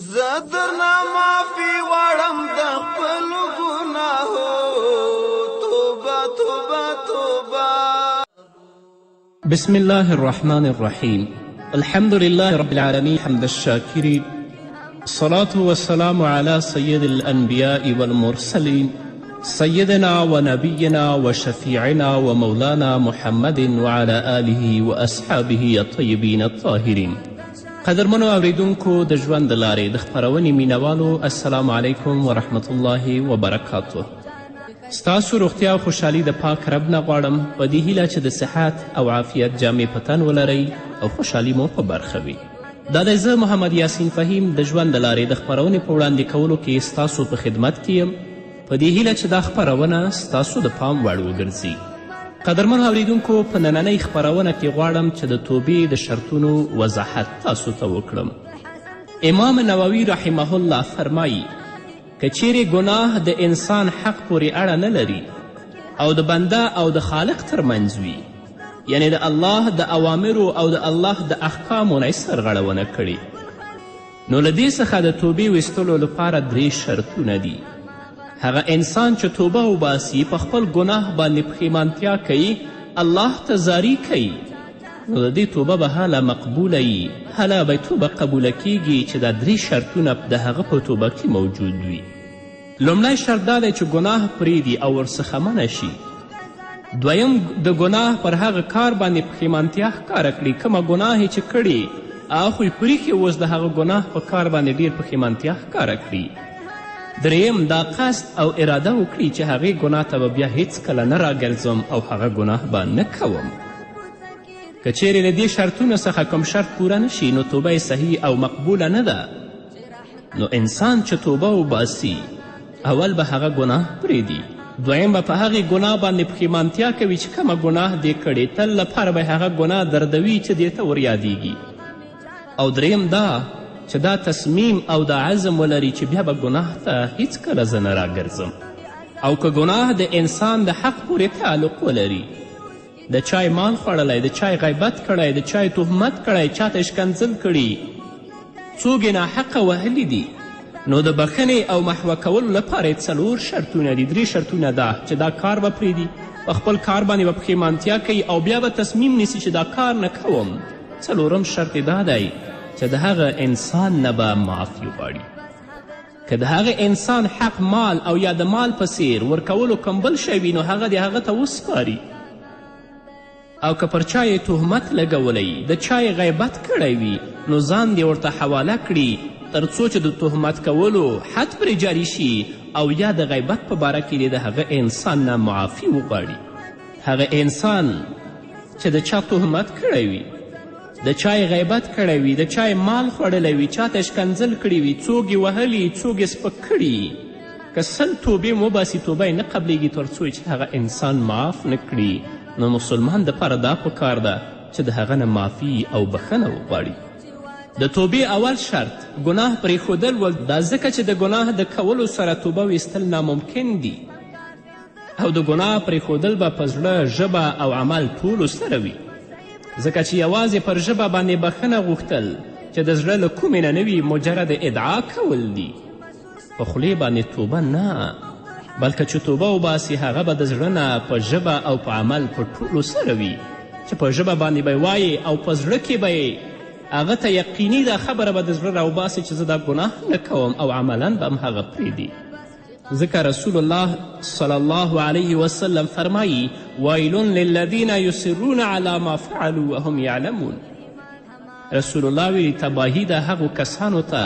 زه درنه معافي غواړم د خپلو ګناهو، توبه توبه توبه. بسم الله الرحمن الرحيم. الحمد لله رب العالمين حمد الشاكرين، الصلاة والسلام على سيد الأنبياء والمرسلين سيدنا ونبينا وشفيعنا ومولانا محمد وعلى آله وأصحابه الطيبين الطاهرين. قدرمنو اوریدونکو د ژوند د لارې د خپرونې مینوالو، السلام علیکم ورحمت الله وبرکاتو. ستاسو روغتیا او خوشحالي د پاک رب نه غواړم، په دې هیله چې د صحت او عافیت جامې په تن ولرئ او خوشحالي مو په برخه وي. دا دی زه محمد یاسین فهیم د ژوند د لارې د خپرونې په وړاندې کولو کې ستاسو په خدمت کې یم، په دې هیله چې دا خپرونه ستاسو د پام وړ وګرځي. قدرمنو اوریدونکو، په نننۍ خپرونه کې غواړم چې د توبې د شرطونو وضاحت تاسو ته وکړم. امام نووي رحمه الله فرمایي که چیرې ګناه د انسان حق پورې اړه نه لري او د بنده او د خالق ترمنځ وي، یعنی د الله د اوامرو او د الله د احکامو نه یې سرغړونه کړې، نو له دې څخه د توبې ویستلو لپاره 3 شرطونه دي. هغه انسان چې توبه وباسي، په خپل ګناه باندې پښیمانتیا کوي، الله ته زاری کوي، نو د دې توبه به هله مقبوله وي، هله به توبه قبوله کیږي چې دا 3 شرطونه د هغه په توبه کې موجود وي. لومړی شرط دا دی چې ګناه پرېږدي او ورڅخه منع شي. دویم، د ګناه پر هغه کار باندې پښیمانتیا ښکاره کړي، کومه ګناه چې کړي هغه خو یې پرېښي، اوس د هغه ګناه په کار باندې ډېر پښیمانتیا ښکاره کړي. دریم، دا قصد او اراده وکړي چې هغې ګناه ته به بیا هیڅکله نه راګرځم او هغه ګناه به نه کوم. که چیرې له دې شرطونو څخه کوم شرط پوره نشي، نو توبه یې صحیح او مقبوله نه ده. نو انسان چې توبه وباسي، اول به هغه ګناه پرېږدي، دویم به په هغې ګناه باندې پښیمانتیا کوي چې کومه ګناه دې کړې، تل لپاره به هغه ګناه دردوي چې دې ته وریادیږي. او دریم دا چې دا تصمیم او دا عزم ولري چې بیا به ګناه ته هیڅکله زه نه راګرځم. او که ګناه د انسان د حق پورې تعلق ولري، د چای مال خوړلی، د چای غیبت کړی، د چای تهمت کړی، چاته شکنځل کړي، څوک یې ناحقه وهلي دي، نو د بخښنې او محوه کولو لپاره یې 4 شرطونه دي. 3 شرطونه ده چې دا کار به پرېږدي، په خپل کار باندې به پښیمانتیا کوي او بیا به تصمیم نیسي چې دا کار نه کوم. 4م شرط دا دی چې د هغه انسان نه به معافي وغواړي. که د هغه انسان حق مال او یا د مال په څیر ورکولو کوم بل شی وي، نو هغه د هغه ته وسپاري. او که پر چا یې تهمت لګولی، د چا یې غیبت کړی وي، نو ځان دې ورته حواله کړي تر څو چې د تهمت کولو حد پرې جاري شي، او یا د غیبت په باره کې د هغه انسان نه معافي وغواړي. هغه انسان چې د چا تهمت کړی وي، د چای غیبت کړی وي، د چای مال خوړلی وي، چاته شکنځل کړي وي، څوک یې وهلي، څوک یې سپک کړي، که 100 توبې وباسي توبه یې نه قبلیږي تر څو چې هغه انسان معاف نه کړي، نو مسلمان دپاره دا پکار ده چې د هغه نه معافي او بخښنه وغواړي. د توبې اول شرط ګناه پرېښودل ول، دا ځکه چې د ګناه د کولو سره توبه ویستل ناممکن دي، او د ګناه پرېښودل به په زړه، ژبه او عمل ټولو سره وي. ځکه چې یوازې پر ژبه باندې بخښنه غوښتل چې د زړه له کومې نه نه وي، مجرد ادعا کول دي، په خولې باندې توبه نه، بلکې چې توبه وباسي هغه به د زړه نه په ژبه او په عمل په ټولو سره وي، چې په ژبه باندې به یې وایي او په زړه کې به یې هغه ته یقیني دا خبره به د زړه راوباسي چې زه دا ګناه نه کوم، او عملا به هم هغه پرېږدي. ځکه رسول الله صلی الله علیه وسلم فرمایي ویل للذین یصرون علی ما فعلوا وهم یعلمون. رسول الله ویلي تباهي د هغو کسانو ته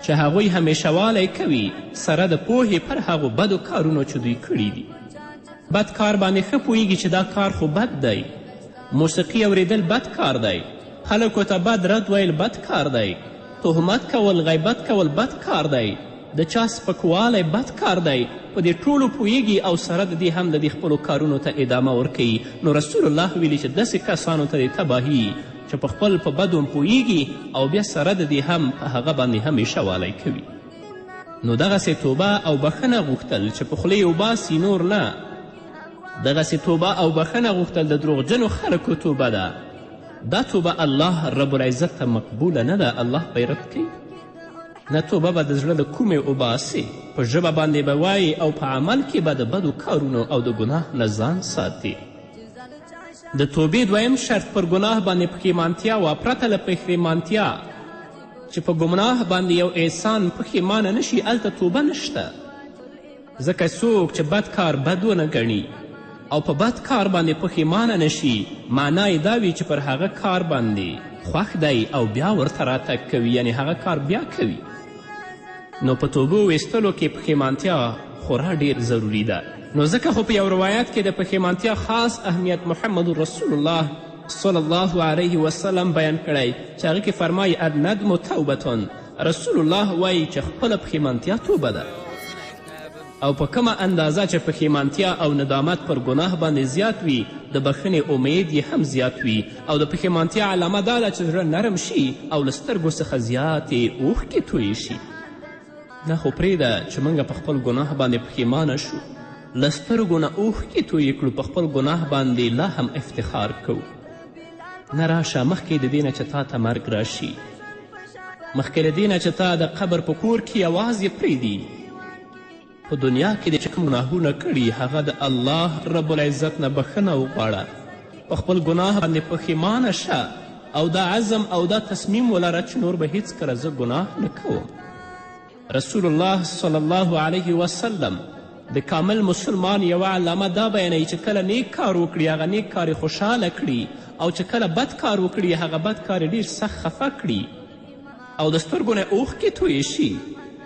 چې هغوی همیشهوالی کوي سره د پوهې پر هغو بدو کارونو چې دوی کړي دي. بد کار باندې ښه پوهیږي چې دا کار خو بد دی، موسیقي اوریدل بد کار دی، خلکو ته بد رد ویل بد کار دی، تهمت کول، غیبت کول بد کار دی، د چا سپکوالی بد کار دی، په دې ټولو پوهیږي او سره د دې هم د دې خپلو کارونو ته ادامه ورکوي. نو رسول الله ویلي چې داسې کسانو ته د تباهي چې په خپل په بدو پوهیږي او بیا سره د دې هم په هغه باندې همیشه والی کوي. نو دغسې توبه او بخښنه غوښتل چې په خولې وباسي، نور نه، دغسې توبه او بخښنه غوښتل د دروغجنو خلکو توبه ده. دا توبه الله رب العزت ته مقبوله نه ده، الله به یې رد کوي. نه توبه به د زړه له کومې وباسې، په ژبه باندې به وایي او په عمل کې به د بدو کارونو او د ګناه نه ځان ساتي. د توبې دویم شرط پر ګناه باندې پښیمانتیا وه، پرته له پښیمانتیا چې په ګناه باندې یو انسان پښیمانه نشي هلته توبه نشته. ځکه څوک چې بد کار بد ونه ګڼي او په بد کار باندې پښیمانه نشي، معنا یې دا وي چې پر هغه کار باندې خوښ دی او بیا ورته راتګ کوي، یعنی هغه کار بیا کوي. نو په توبو ویستلو کې پښیمانتیا خورا ډیر ضروری ده. نو ځکه خو په یو روایت کې د پښیمانتیا خاص اهمیت محمد رسول الله صلی الله علیه وسلم بیان کړی چې هغه کې فرمایي الندم توبتون. رسول الله وایي چې خپله پښیمانتیا توبه ده، او په کومه اندازه چې پښیمانتیا او ندامت پر ګناه باندې زیات وي د بخښنې امید یې هم زیات وي. او د پښیمانتیا علامه دا ده چې زړه نرم شي او له سترګو څخه زیاتې اوښکې تویې شي. نه خو پرېږده چې موږ په خپل ګناه باندې پښیمانه شو، له سترګو نه اوښکې تویې کړو، په خپل ګناه باندې لا هم افتخار کوو. نه راشه مخکې د دې نه چې تا ته مرګ راشي، مخکې له دې نه چې تا د قبر په کور کې یوازې پرېږدي، په دنیا کې دې چې کوم ګناهونه کړي هغه د الله رب العزت نه بخښنه وغواړه، په خپل ګناه باندې پښیمانه شه او دا عزم او دا تصمیم ولره چې نور به هیڅکله زه ګناه نه کوم. رسول الله صلی الله علیه وسلم د کامل مسلمان یوه علامه دا بیانوي چې کله نیک کار وکړي هغه نیک کار خوشحاله کړي، او چې کله بد کار وکړي هغه بد کار ډیر سخت خفه کړي او د سترګو نه اوښکې تویې شي.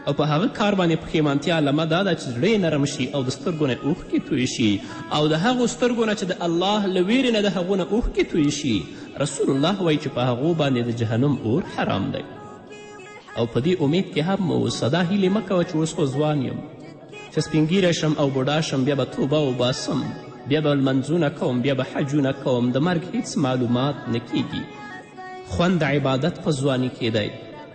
او په هغه کار باندې پښیمانتیا علامه دا ده چې زړه یې نرم شي او د سترګو نه اوښکې تویې شي، او د هغو سترګو نه چې د الله له ویرې نه د هغو نه اوښکې تویې شي. رسول الله وایي چې په هغو باندې د جهنم اور حرام دی. او په دې امید کې هم اوسه، دا هیلې مه کوه چې اوس خو ځوان یم چې سپینګیره شم او بوډا شم بیا به توبه وباسم، بیا به لمنځونه کوم، بیا به حجونه کوم. د مرګ هیڅ معلومات نه کیږي. خوند د عبادت په ځواني کې دی،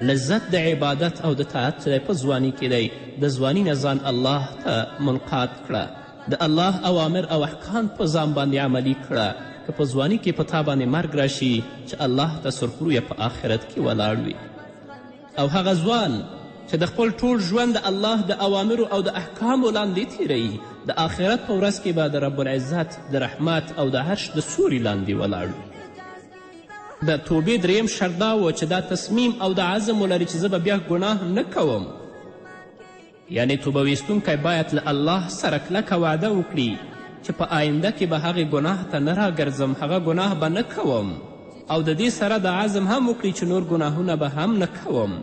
لذت د عبادت او د طاعت دی په ځواني کې دی. د ځواني نه ځان الله ته منقاد کړه، د الله اوامر او احکام په ځان باندې عملي کړه. که په ځواني کې په تا باندې مرګ راشي چې الله ته سرخرویه په آخرت کې ولاړ وي. او هغه ځوان چې د خپل ټول ژوند د الله د اوامرو او د احکامو لاندې تیروي، د آخرت په ورځ کې به د رب العزت د رحمت او د عرش د سوري لاندې ولاړ وي. د توبې دریم شرط دا و چې دا تصمیم او د عزم ولري چې زه به بیا ګناه نه کوم. یعنی توبه ویستونکی باید له الله سره کلکه وعده وکړي چې په آینده کې به هغې ګناه ته نه راګرځم، هغه ګناه به نه کوم، او د دې سره د عزم هم وکړي چې نور ګناهونه به هم نه کوم.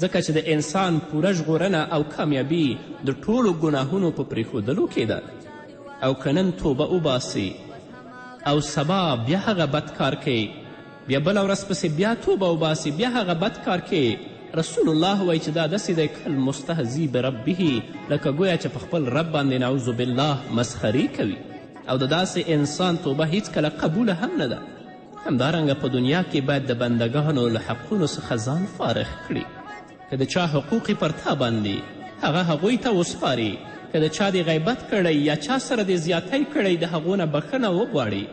ځکه چې د انسان پوره ژغورنه او کامیابي د ټولو ګناهونو په پرېښودلو کې ده. او که نن توبه وباسي او سبا بیا هغه بد کار کوي، بیا بله ورځ پسې بیا توبه وباسي، بیا هغه بد کار کوي، رسول الله وایي چې دا داسې دی کالمستهزي بربه، لکه گویا چې په خپل رب باندې نعوذ بالله مسخري کوي. او د داسې انسان توبه هیڅکله قبوله هم نه ده. همدارنګه په دنیا کې باید د بندګانو له حقونو څخه ځان فارغ کړي. که د چا حقوقی پر تا باندې هغه هغوی ته وسپاري، که د چا دې غیبت کړی یا چا سره دې زیاتی کړی د هغو نه بخښنه وغواړي.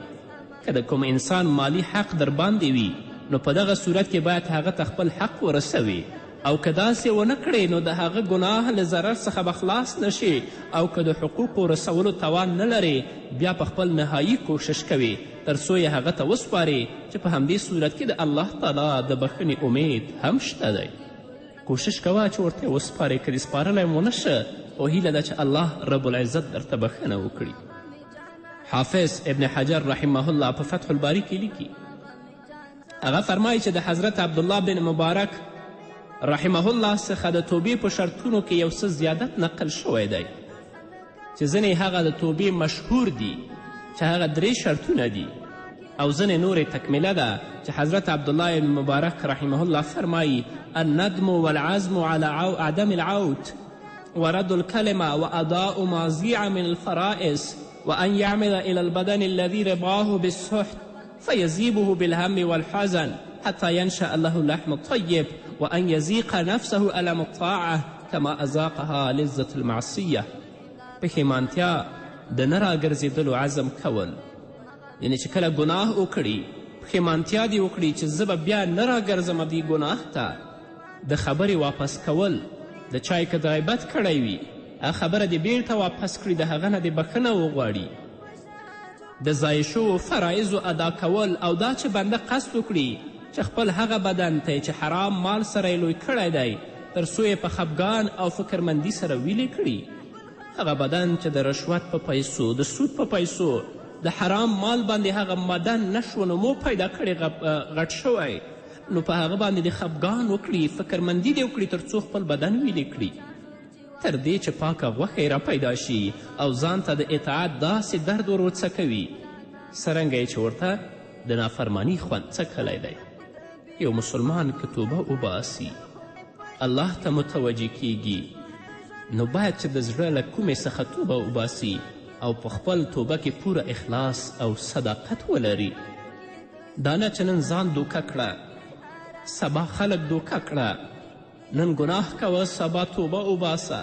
که د کوم انسان مالی حق در باندې وي نو په دغه صورت کې باید هغه ته خپل حق ورسوي، او که داسې ونه کړې نو د هغه ګناه له ضرر څخه به خلاص نشي. او که د حقوقو رسولو توان نه لرې بیا په خپل نهایي کوشش کوي تر څو یې هغه ته وسپارې، چې په همدې صورت کې د الله تعالی د بخښنې امید هم شته دی. کوشش کوه چې ورته یې وسپارې، که دې سپارلی هم ونه شه، او هیله ده چې الله رب العزت درته بخښنه وکړي. حافظ ابن حجر رحمه الله په فتح الباری کې لیکي، هغه فرمایي چې د حضرت عبدالله بن مبارک رحمه الله څخه د توبې په شرطونو کې یو څه زیادت نقل شوی دی، چې ځینې هغه د توبې مشهور دي چې هغه 3 شرطونه دي، او ځینې نورې تکمیله ده چې حضرت عبدالله بن مبارک رحمه الله فرمایي الندم والعزم على عدم العود ورد الكلمة وأداء ما ضيع من الفرائض وأن يعمل إلى البدن الذي رباه بالسحت فيذيبه بالهم والحزن حتى ينشأ له اللحم الطيب وأن يذيق نفسه ألم الطاعة كما أذاقها لذة المعصية. پښیمانتیا د نه راګرځېدلو عزم کول، یعنی چې کله ګناه وکړي پښیمانتیا دې وکړي چې زه به بیا نه راګرځم دې ګناه ته، د خبرې واپس کول، د چای که د غیبت کړی وي هغه خبره دې بیرته واپس کړي، د هغه نه دې بخښنه وغواړي. د ضایع شوو فرایضو ادا کول او دا چې بنده قصد وکړي چې خپل هغه بدن ته چې حرام مال سره یې لوی کړی دی تر څو یې په خفګان او فکرمندي سره ویلې کړي. هغه بدن چې د رشوت په پیسو، د سود په پیسو، د حرام مال باندې هغه بدن نشو نمو پیدا کړی غټ شوی، نو په هغه باندې د خفګان وکړي، فکرمندي دې وکړي تر څو خپل بدن ویلې کړي، تر دې چې پاکه غوښه یې را پیدا شي او ځان ته د اطاعت داسې درد ور وڅکوي څرنګه یې چې ورته د نافرمانی خوند څکلی دی. یو مسلمان که توبه وباسي، الله ته متوجه کیږي، نو باید چې د زړه له کومې څخه توبه وباسي او په خپل توبه کې پوره اخلاص او صداقت ولري. دا نه چې نن ځان دوکه کړه، سبا خلک دوکه کړه، نن ګناه کوه سبا توبه وباسه،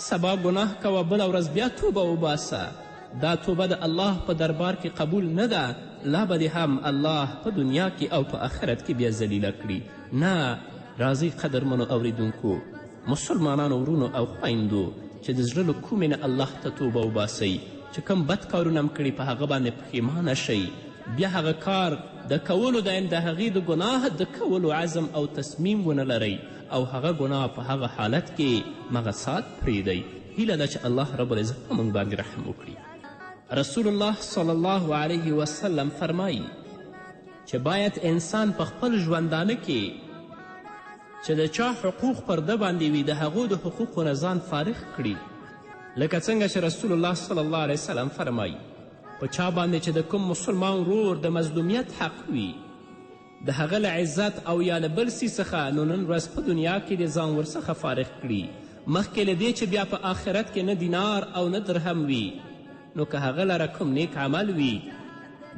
سبا ګناه کوه بله ورځ بیا توبه وباسه. دا توبه د الله په دربار کې قبول نه ده، لا به دې هم الله په دنیا کې او په آخرت کې بیا ذلیله کړي. نه، راځئ قدرمنو اوریدونکو، مسلمانانو ورونو او خویندو، چې د زړه له کومې نه الله ته توبه وباسئ، چې کوم بد کارونه م کړي په هغه باندې پښیمانه شئ، بیا هغه کار د کولو د هغې د ګناه د کولو عزم او تصمیم ونه لرئ او هغه ګناه په هغه حالت کې مغصات پرېږدئ. هیله ده چې الله رب العزت په موږ باندې رحم وکړي. رسول الله صلی الله علیه وسلم فرمایي چې باید انسان په خپل ژوندانه کې چې د چا حقوق پر ده باندې وي د هغو د حقوقو نه ځان فارغ کړي، لکه څنګه چې رسول الله صلی الله علیه وسلم فرمایي په چا باندې چې د کوم مسلمان ورور د مظلومیت حق وي د هغه له عزت او یا له بل څه څخه، نو نن ورځ په دنیا کې د ځان ورڅخه فارغ کړي، مخکې له دې چې بیا په آخرت کې نه دینار او نه درهم وي، نو که هغه لره کوم نیک عمل وي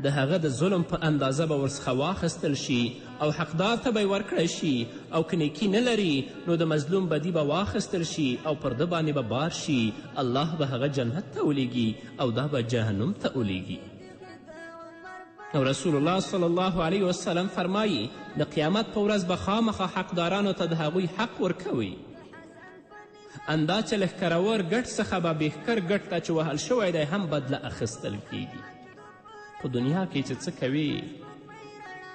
د هغه د ظلم په اندازه به ورڅخه واخیستل شي او حقدار ته به یې ورکړی شي، او که نیکي نه لري نو د مظلوم بدي به واخیستل شي او پر ده باندې به بار شي، الله به هغه جنت ته ولیږي او دا به جهنم ته ولیږي. او رسول الله صلی الله علیه وسلم فرمایي د قیامت په ورځ به خامخا حقدارانو ته د هغوی حق ورکوي، اندا چې لښکرور ګټ څخه به بهتر ګټ ته چې وهل شوی دی هم بدله اخیستل کیږي. په دنیا کې چې څه کوي،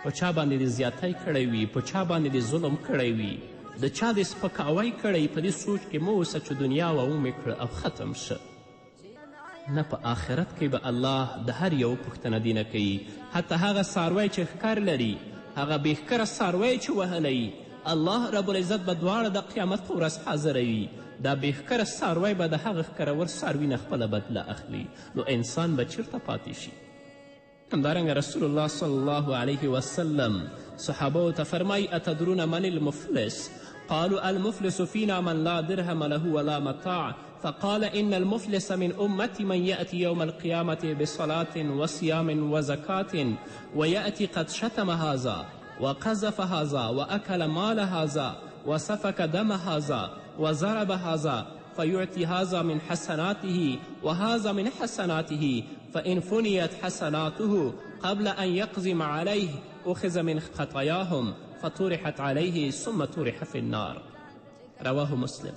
په چا باندې دې زیاتی کړی وي، په چا باندې دې ظلم کړی وي، د چا دې سپکاوی کړی، په دې سوچ کې مه اوسه چې دنیا ومې کړه او ختم شه. نه، په آخرت کې به الله د هر یو پوښتنه دې نه کوي، حتی هغه څاروی چې ښکر لري، هغه بېښکره څاروی چې وهلی، الله رب العزت به دواړه د قیامت په ورځ حاضروي، دا بېښکره څاروی به د هغه ښکرور څاروي نه خپله بدله اخلي، نو انسان به چیرته پاتې شي؟ همدارنګه رسول الله صلی الله علیه وسلم صحابو ته فرمایي اتدرون من المفلس؟ قالوا المفلس فينا من لا درهم له ولا متاع، فقال إن المفلس من أمتي من يأتي يوم القيامة بصلاة وصيام وزكاة ويأتي قد شتم هذا وقذف هذا وأكل مال هذا وسفك دم هذا وضرب هذا، فيعطي هذا من حسناته وهذا من حسناته، فإن فنيت حسناته قبل أن يقزم عليه أخذ من خطاياهم فطرحت عليه ثم طرح في النار. رواه مسلم.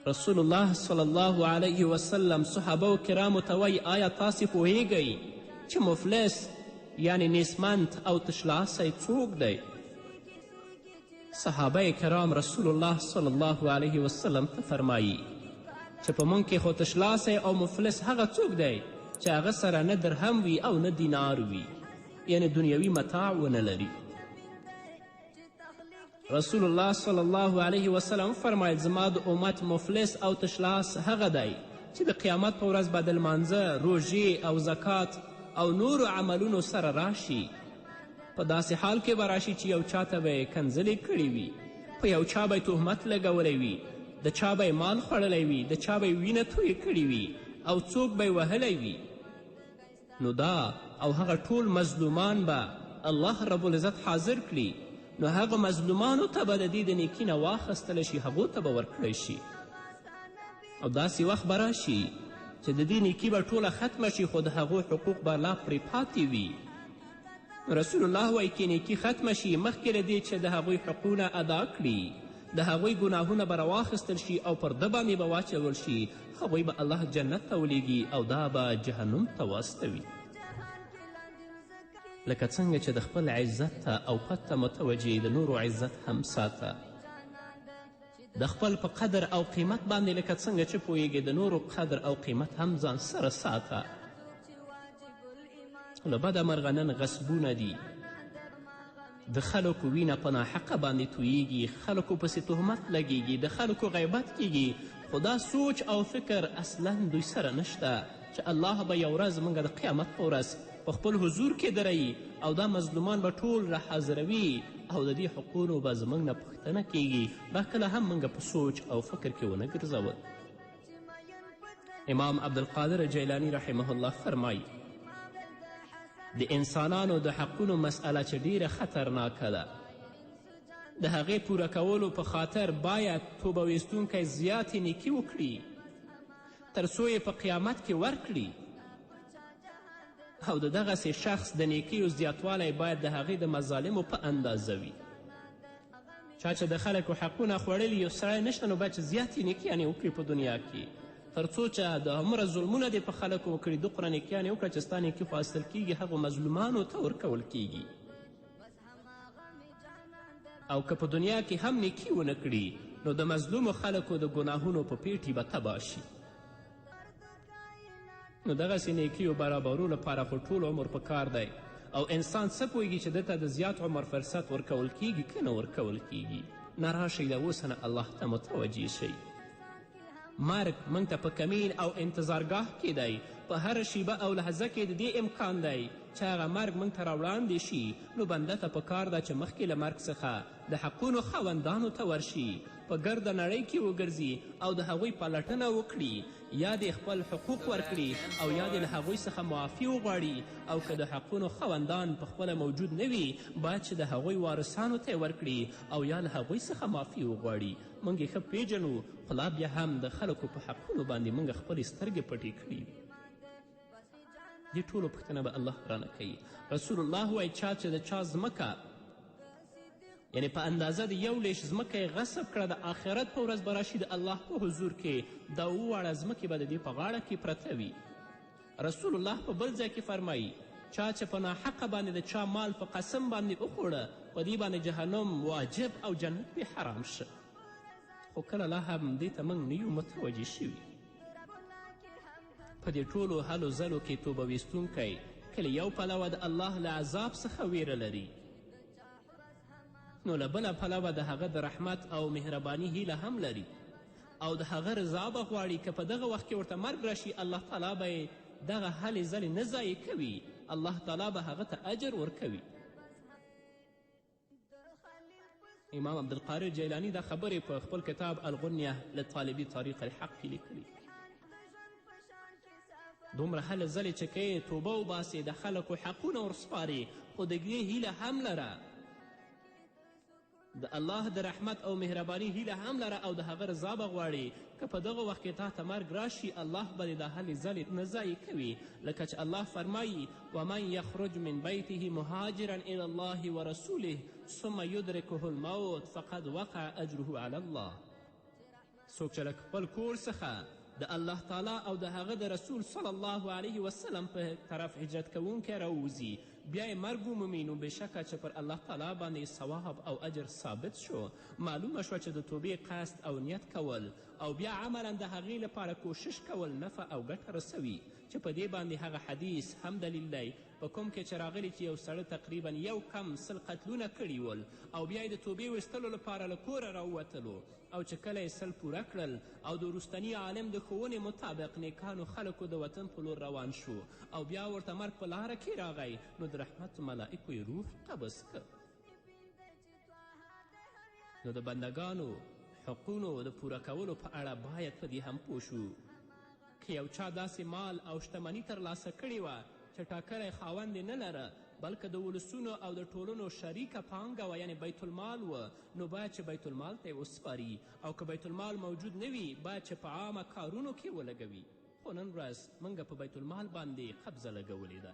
رسول الله صلی الله علیه وسلم صحابه کرامو ته وایي آیا تاسې پوهیږئ چې مفلس یعنی نیسمند او تشلاسی څوک دی؟ صحابه کرام رسول الله صلی الله علیه وسلم ته فرمایي چې په موږ کې خو تشلاسی او مفلس هغه څوک دی چې هغه سره نه درهم وي او نه دینار وي، یعنی دنیوي متاع ونه لري. رسول الله صلی الله علیه وسلم فرمایل زما د امت مفلس او تشلاس هغه دی چې د قیامت په ورځ به د لمانځه، روژې او زکات او نورو عملونو سره راشي، په داسې حال کې به راشي چې یو چا ته به یې کنځلې کړې وي، په یو چا به یې تهمت لګولی وي، د چا به یې مال خوړلی وي، د چا به یې وینه تویې کړې وي او څوک به یې وهلی وي، نو دا او هغه ټول مظلومان به الله رب العزت حاضر کړي، نو هغه مظلومانو ته به د دې د نیکي نه واخیستلی شي، هغو ته به ورکړی شي، او داسې وخت به راشي چې د دې نیکي به ټوله ختمه شي، خو د هغو حقوق به لا پرې پاتې وي. رسول الله وایي که نیکي ختمه شي مخکې له دې چې د هغوی حقونه ادا کړي د هغوی ګناهونه به راواخیستل شي او پر ده باندې به واچول شي هغوی به الله جنت ته ولیږي او دا به جهنم ته واستوي لکه څنګه چې د خپل عزت ته او قد ته متوجه د نورو عزت هم ساته د خپل په قدر او قیمت باندې لکه څنګه چې پوهیږې د نورو قدر او قیمت هم ځان سره ساته له بده مرغه نن غصبونه دي د خلکو وینه په ناحقه باندې توییږي خلکو پسې تهمت لګیږي د خلکو غیبت کیږي خو دا سوچ او فکر اصلا دوی سره نشته چې الله به یو ورځ موږ د قیامت په ورځ په خپل حضور کې دروي او دا مظلومان به ټول را حاضروي او د دې حقونو به زموږ نه پوښتنه کیږي دا کله هم موږ په سوچ او فکر کې ونه ګرځول امام عبدالقادر جیلانی رحمه الله فرمایي د انسانانو د حقونو مسئله چې ډیره خطرناکه ده د هغې پوره کولو په خاطر باید توبه ویستونکی زیاتې نیکي وکړي تر څو یې په قیامت کې ورکړي او د دغسې شخص د نیکیو زیاتوالی باید د هغې د مظالمو په اندازه وي چا چې د خلکو حقونه خوړلي یو سړی نشته نو باید چې زیاتې نیکیانې وکړي په دنیا کې تر څو چې د هومره ظلمونه دې په خلکو وکړي دوقره نیکیانې وکړه چې ستا نیکي خو حاصل کیږي هغو مظلومانو ته ورکول کیږي او که په دنیا کې هم نیکي ونه کړي نو د مظلومو خلکو د ګناهونو په پیټي به تباه شي نو دغسې نیکیو برابرو لپاره خو ټول عمر په کار دی او انسان څه پوهیږي چې دته د زیات عمر فرصت ورکول کیږي که نه ورکول کیږي نه راشئ د اوسه نه الله ته متوجه شئ مرګ موږ ته په کمین او انتظارګاه کې دی په هر شیبه او لحظه کې د دې امکان دی چې هغه مرګ موږ ته راوړاندې شي نو بنده ته پکار ده چې مخکې له مرګ څخه د حقونو خاوندانو ته ورشي په ګرده نړۍ کې وګرځي او د هغوی پلټنه وکړي یا دې خپل حقوق ورکړي او یا دې له هغوی څخه معافي وغواړي او که د حقونو خاوندان پخپله موجود نه وي باید چې د هغوی وارثانو ته یې ورکړي او یا له هغوی څخه معافي وغواړي موږ یې ښه پیژنو خو لا بیا هم د خلکو په حقونو باندې موږ خپلې سترګې پټې کړي دې ټولو پوښتنه به الله رانه کوي رسول الله وایي چا چې د چا ځمکه یعنی په اندازه د یو لیش ځمکه یې غصب کړه د آخرت په ورځ به راشي د الله په حضور کې دا اوواړه ځمکې به د دې په غاړه کې پرته وي رسول الله په بل ځای کې فرمایي چا چې په ناحقه باندې د چا مال په قسم باندې وخوړه په دې باندې جهنم واجب او جنت پې حرام شه خو کله لا هم دې ته موږ نه یو متوجه شوي په دې ټولو هلو ځلو کې توبه ویستونکی کله یو پلوه د الله له عذاب څخه ویره لري نو له بله پلوه د هغه د رحمت او مهرباني هیله هم لري او د هغه رضا به غواړي که په دغه وخت کې ورته مرګ راشي الله تعالی به یې دغه هلې ځلې نه ضایع کوي الله تعالی به هغه ته اجر ورکوي امام عبدالقادر جیلانی دا خبرې په خپل کتاب الغنیه لطالبي طریق الحق کې لیکلي دومره هلې ځلې چې که یې توبه وباسې د خلکو حقونه ورسپارې خو د دې هیله هم لره د الله د رحمت او مهرباني هیله هم لره او د هغه رضا به غواړي که په دغه وخت کې تا ته مرګ راشي الله به دې دا هلې ځلې نه ضایع کوي لکه چې الله فرمایي ومن یخرج من بیته مهاجرا الى الله ورسوله ثم یدرکه الموت فقد وقع اجره علی الله څوک چې له خپل کور څخه د الله تعالی او د هغه د رسول صلی الله علیه وسلم په طرف هجرت کوونکی راووځي بیا یې مرګ ومومي نو بېشکه چې پر الله تعالی باندې ثواب او اجر ثابت شو معلومه شوه چې د توبې قصد او نیت کول او بیا عملا د هغې لپاره کوشش کول نفع او ګټه رسوي چې په دې باندې هغه حدیث هم دلیل دی په کوم کې چې راغلی چې یو سړی تقریبا 1 قتلونه کړي ول او بیا یې د توبې ویستلو لپاره له کوره راووتلو او چې کله یې 100 پوره کړل او د وروستني عالم د ښوونې مطابق نیکانو خلکو د وطن په لور روان شو او بیا ورته مرګ په لاره کې راغی نو د رحمت ملائکو یې روح قبض کړ نو د بندگانو حقونو د پوره کولو په اړه باید په دې هم پوه شو که یو چا داسې مال او شتمني ترلاسه کړې وه چې ټاکلی خاوند نه لره بلکې د ولسونو او د ټولنو شریکه پانګه وه یعنې بیت المال و نو باید چې بیت المال ته یې وسپاري او که بیت المال موجود نه وي باید چې په عامه کارونو کې ولګوي خو نن ورځ موږ په بیت المال باندې قبضه لګولې ده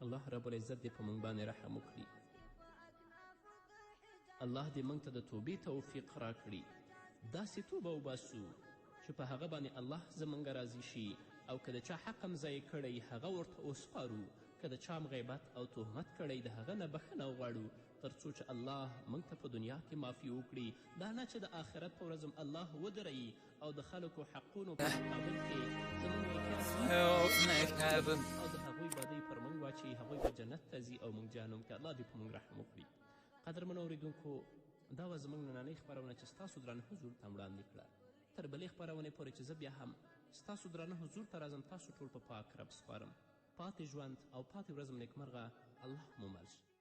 الله رب العزت دې په موږ باندې رحم وکړي. الله دې موږ ته د توبې توفیق راکړي. داسې توبه وباسو چې په هغه باندې الله زموږ راضي شي، او که د چا حق هم ضایع کړی هغه ورته وسپارو، که د چا هم غیبت او تهمت کړی د هغه نه بخښنه وغواړو، تر څو چې الله موږ ته په دنیا کې معافي وکړي. دا نه چې د آخرت په ورځ هم الله ودروي او د خلکو حقونو په مقابل کې زموږ او د هغوی بدۍ پر موږ واچوي، هغوی به جنت ته ځي او موږ جهنم کې. الله دې په موږ رحم وکړي. قدرمنو اورېدونکو، دا وه زموږ نننۍ خپرونه چې ستاسو درانه حضور ته وړاندې کړه. تر بلې خپرونې پورې چې زه بیا هم ستاسو درانه حضور ته راځم، تاسو ټول په پاک رب سپارم. پاتې ژوند او پاتې ورځ م نیکمرغه. الله مو مل شه.